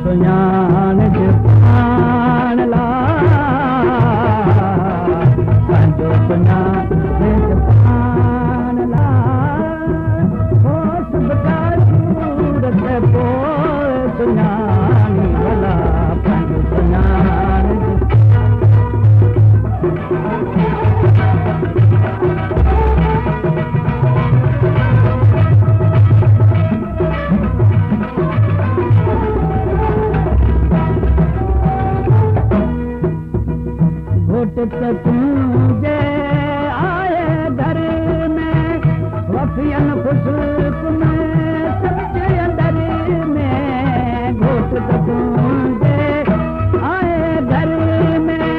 सुञाण पाण लाइ पंहिंजो सुञाण पाण लाइ सूरत पोइ सुञाणी भला पंहिंजो सुञाण तुंहिंजे आए घर में वफ़ियन खुशबू में तुंहिंजे अंदर में घोट तुंहिंजे आए घर में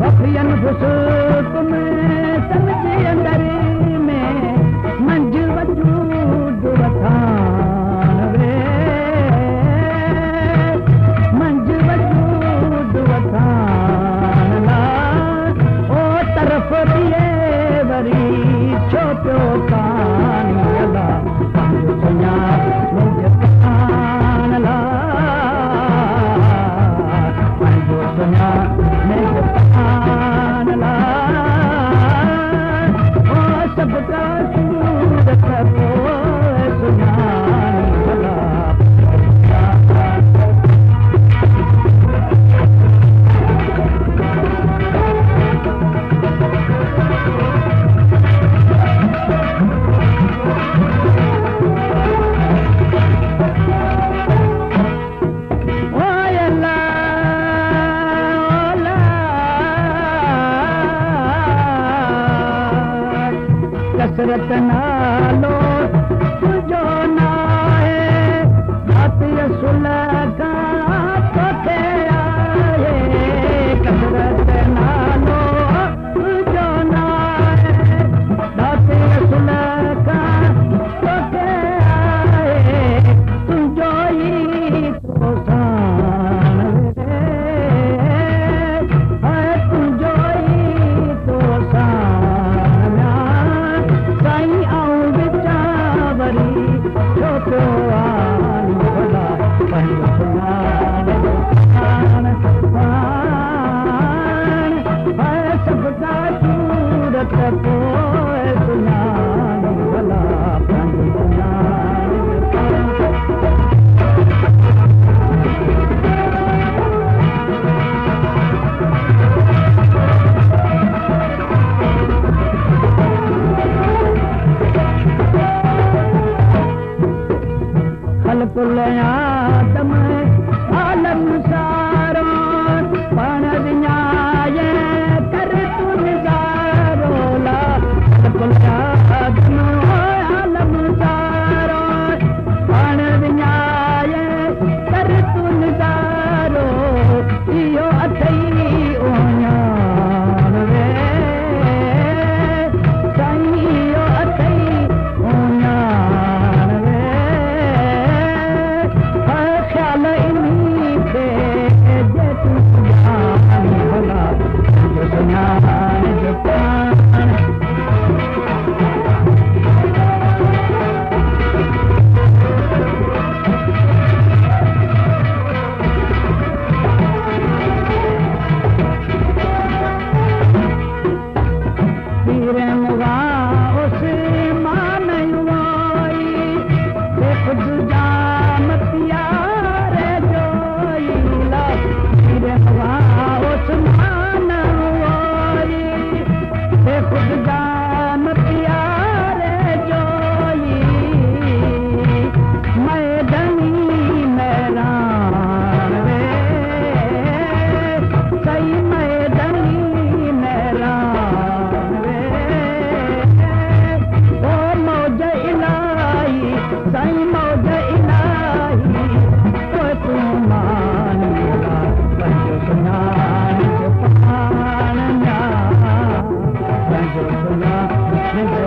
वफ़ियन खुशबू में तुंहिंजे अंदर में मंझ वजूद वठान वे मंझ वजूद वठान तरफ दिए वरी छो पियो कान अला पंहिंजो सुञाण पाण लाइ पंहिंजो सुञाण पाण लाइ सभु का सूरत पोइ सुञाणी भला कसरत नालो तुंहिंजो नाहे भातीअ सुलगा तोखे आहे कसरत नालो तुंहिंजो नाहे भातीअ सुलगा तोखे आहे तुंहिंजो ई तोसाण तुंहिंजो ई तोसाण साईं आऊं विचावरी छो पियो आन भला पंहिंजो सुञाण पाण सभु का सूरत पोइ सुञाणी भला पंहिंजो सुञाण कुल आदम आलम सारो पाण विञाए कर तूं निज़ारो ला कुल आदम आलम सारो पाण विञाए कर तूं निज़ारो इहो अथई ओञाण वे साईं इहो अथई ओञाण वे ख्याल इन्हीं खे जे तूं सुञाणी भला तुंहिंजो सुञाण पाण पीर मुगा उस मान आई खुद जाम प्यारे जोईला पीर मुगा उस मान आई खुद जाम प्यारे जोई मैदनी मैरान वे सही मैदनी मैरान वे ओ मौज इलाही साईं मौज इलाही तो तूं मानी पंहिंजो सुञाण पाण पंहिंजो सुञाण